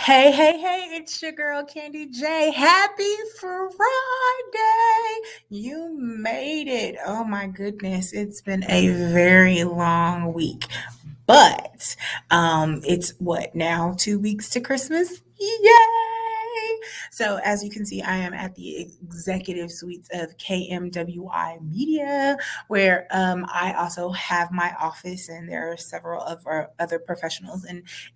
Hey, it's your girl Candy J. Happy Friday. You made it. Oh my goodness. It's been a very long week. But it's what now? 2 weeks to Christmas? Yay! So as you can see, I am at the executive suites of KMWI Media, where I also have my office, and there are several of our other professionals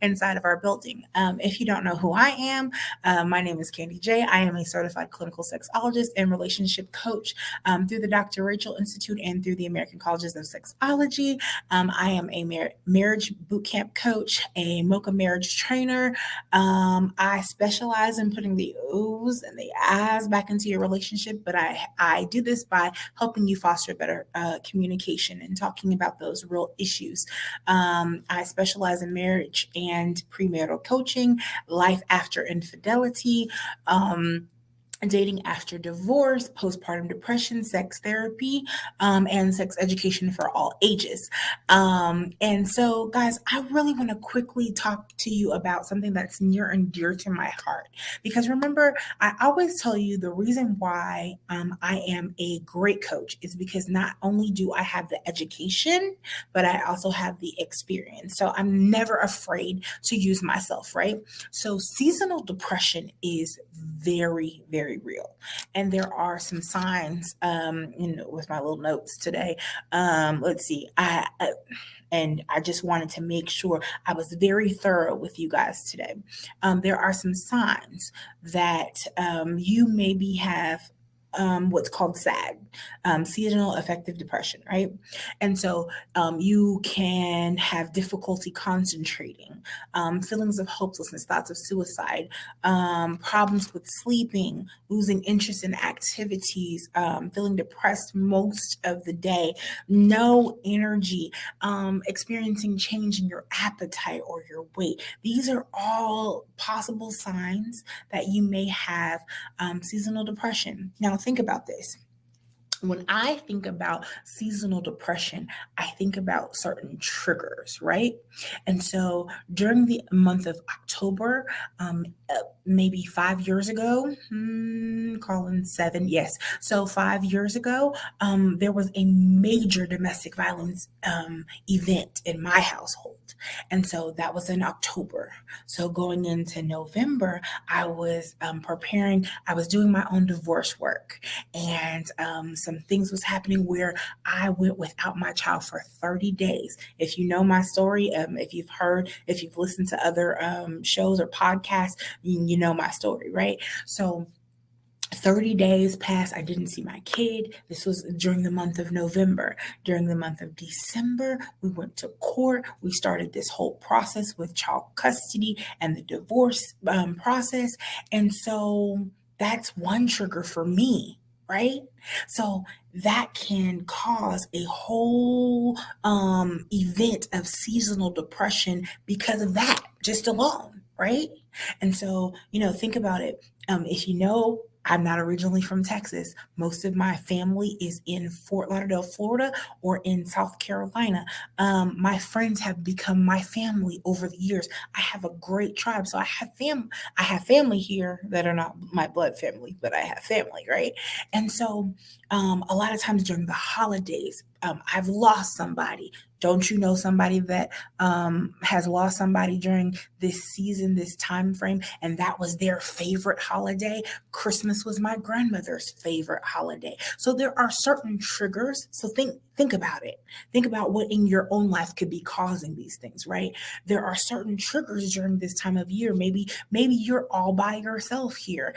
inside of our building. If you don't know who I am, my name is Candy J. I am a certified clinical sexologist and relationship coach through the Dr. Rachel Institute and through the American Colleges of Sexology. I am a marriage bootcamp coach, a mocha marriage trainer. I specialize in putting the oohs and the ahs back into your relationship, but I do this by helping you foster better communication and talking about those real issues. I specialize in marriage and premarital coaching, life after infidelity, dating after divorce, postpartum depression, sex therapy, and sex education for all ages. And so, guys, I really want to quickly talk to you about something that's near and dear to my heart. Because remember, I always tell you the reason why I am a great coach is because not only do I have the education, but I also have the experience. So I'm never afraid to use myself, right? So seasonal depression is very real, and there are some signs with my little notes today. Let's see, and I just wanted to make sure I was very thorough with you guys today. There are some signs that you maybe have what's called SAD, seasonal affective depression, right? And so you can have difficulty concentrating, feelings of hopelessness, thoughts of suicide, problems with sleeping, losing interest in activities, feeling depressed most of the day, no energy, experiencing change in your appetite or your weight. These are all possible signs that you may have seasonal depression. Now, think about this. When I think about seasonal depression, I think about certain triggers, right? And so during the month of October, maybe 5 years ago, calling 7, yes. So 5 years ago, there was a major domestic violence event in my household. And so that was in October. So going into November, I was preparing, I was doing my own divorce work, and some things was happening where I went without my child for 30 days. If you know my story, if you've listened to other shows or podcasts, you know my story, right? So 30 days passed. I didn't see my kid. This was during the month of November. During the month of December, we went to court. We started this whole process with child custody and the divorce process. And so that's one trigger for me, right? So that can cause a whole event of seasonal depression because of that, just alone, right? And so, think about it. If you know, I'm not originally from Texas. Most of my family is in Fort Lauderdale, Florida, or in South Carolina. My friends have become my family over the years. I have a great tribe, so I have family here that are not my blood family, but I have family, right? And so, a lot of times during the holidays, I've lost somebody. Don't you know somebody that has lost somebody during this season, this time frame, and that was their favorite holiday? Christmas was my grandmother's favorite holiday. So there are certain triggers. So think about it. Think about what in your own life could be causing these things, right? There are certain triggers during this time of year. Maybe you're all by yourself here,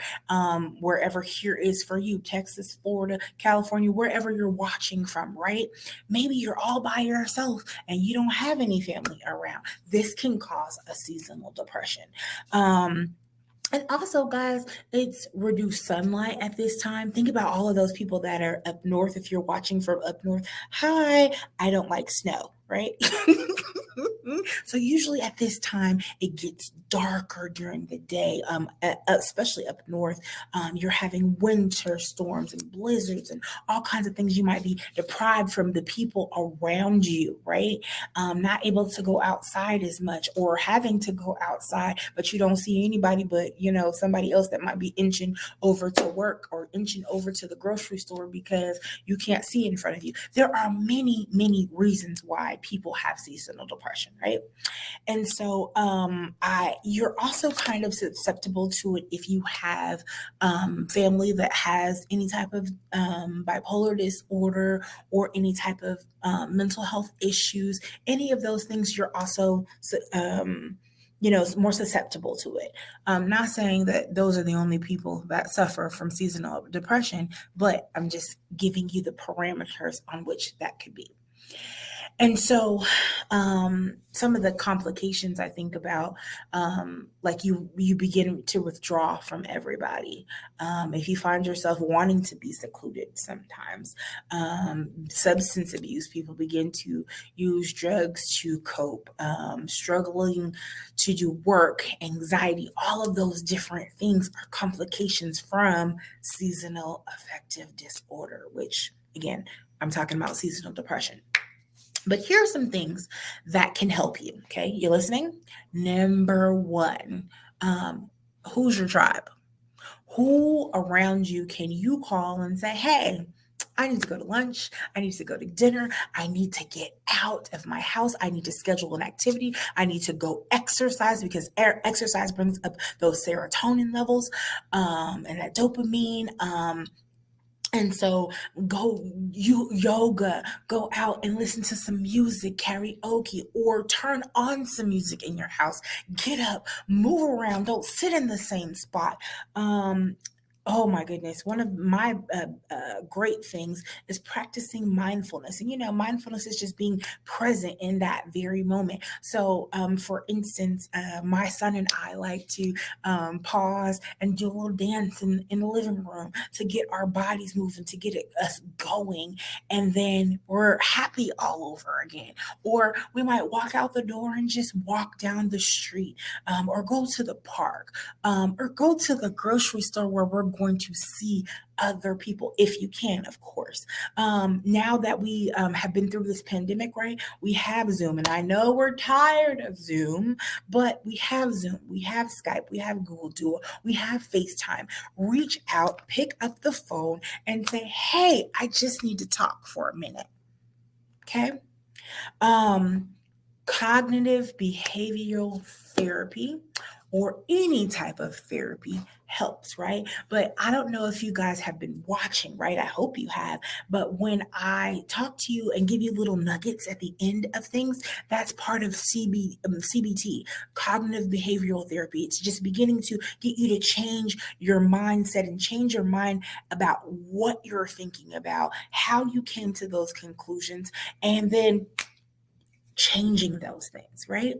wherever here is for you, Texas, Florida, California, wherever you're watching from, right? Maybe you're all by yourself and you don't have any family around. This can cause a seasonal depression. And also, guys, it's reduced sunlight at this time. Think about all of those people that are up north. If you're watching from up north, hi, I don't like snow, right? So usually at this time, it gets darker during the day, especially up north. You're having winter storms and blizzards and all kinds of things. You might be deprived from the people around you, right? Not able to go outside as much, or having to go outside, but you don't see anybody but, somebody else that might be inching over to work or inching over to the grocery store because you can't see in front of you. There are many, many reasons why people have seasonal depression, right? And so I you're also kind of susceptible to it if you have family that has any type of bipolar disorder or any type of mental health issues. Any of those things, you're also more susceptible to it. Not saying that those are the only people that suffer from seasonal depression, but I'm just giving you the parameters on which that could be. And so, some of the complications I think about, like you begin to withdraw from everybody. If you find yourself wanting to be secluded, sometimes substance abuse, people begin to use drugs to cope, struggling to do work, anxiety, all of those different things are complications from seasonal affective disorder, which again, I'm talking about seasonal depression. But here are some things that can help you. Okay, you listening? Number one, who's your tribe? Who around you can you call and say, hey, I need to go to lunch. I need to go to dinner. I need to get out of my house. I need to schedule an activity. I need to go exercise because exercise brings up those serotonin levels and that dopamine. And so go yoga, go out and listen to some music, karaoke, or turn on some music in your house. Get up, move around, don't sit in the same spot. Oh my goodness. One of my great things is practicing mindfulness. And mindfulness is just being present in that very moment. So, for instance, my son and I like to pause and do a little dance in the living room to get our bodies moving, to get us going. And then we're happy all over again. Or we might walk out the door and just walk down the street, or go to the park, or go to the grocery store where we're going to see other people if you can, of course. Now that we have been through this pandemic, right? We have Zoom, and I know we're tired of Zoom, but we have Zoom, we have Skype, we have Google Duo, we have FaceTime. Reach out, pick up the phone, and say, hey, I just need to talk for a minute. Okay. Um, Cognitive behavioral therapy or any type of therapy helps, right? But I don't know if you guys have been watching, right? I hope you have. But when I talk to you and give you little nuggets at the end of things, that's part of CBT, cognitive behavioral therapy. It's just beginning to get you to change your mindset and change your mind about what you're thinking about, how you came to those conclusions, and then changing those things, right?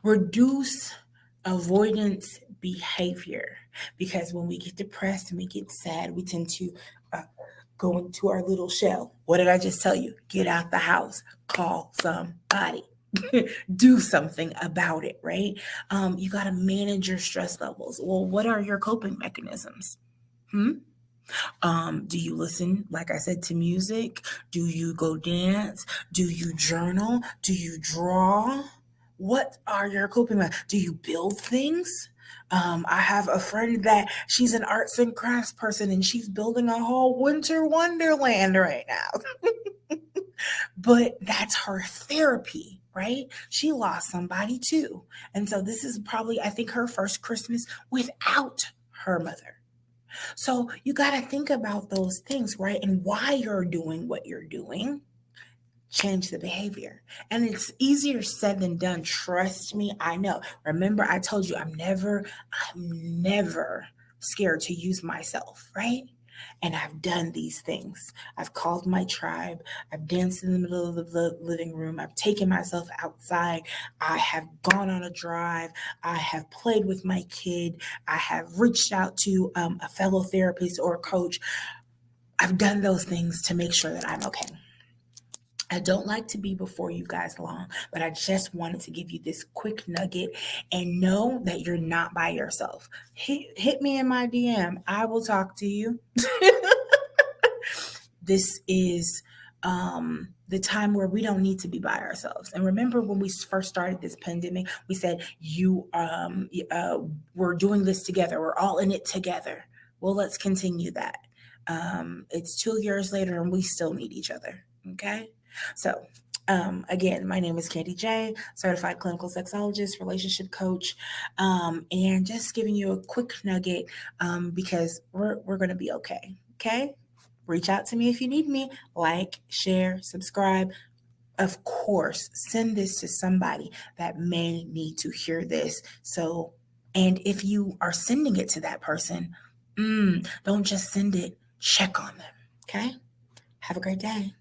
Reduce avoidance behavior, because when we get depressed and we get sad, we tend to uh, go into our little shell. What did I just tell you? Get out the house, call somebody. Do something about it, right? You got to manage your stress levels. Well, what are your coping mechanisms? Do you listen, like I said, to music? Do you go dance? Do you journal? Do you draw? What are your coping methods? Do you build things? I have a friend that she's an arts and crafts person, and she's building a whole winter wonderland right now. But that's her therapy, right? She lost somebody too. And so this is probably, I think, her first Christmas without her mother. So you got to think about those things, right? And why you're doing what you're doing. Change the behavior. And it's easier said than done. Trust me, I know. Remember, I told you I'm never scared to use myself, right? And I've done these things. I've called my tribe. I've danced in the middle of the living room. I've taken myself outside. I have gone on a drive. I have played with my kid. I have reached out to a fellow therapist or a coach. I've done those things to make sure that I'm okay. I don't like to be before you guys long, but I just wanted to give you this quick nugget and know that you're not by yourself. Hit me in my DM. I will talk to you. This is the time where we don't need to be by ourselves. And remember, when we first started this pandemic, we said we're doing this together. We're all in it together. Well, let's continue that. It's 2 years later, and we still need each other. Okay, so. Again, my name is Candy J, certified clinical sexologist, relationship coach, and just giving you a quick nugget because we're going to be okay. Okay, reach out to me if you need me. Like, share, subscribe. Of course, send this to somebody that may need to hear this. So, and if you are sending it to that person, don't just send it, check on them. Okay? Have a great day.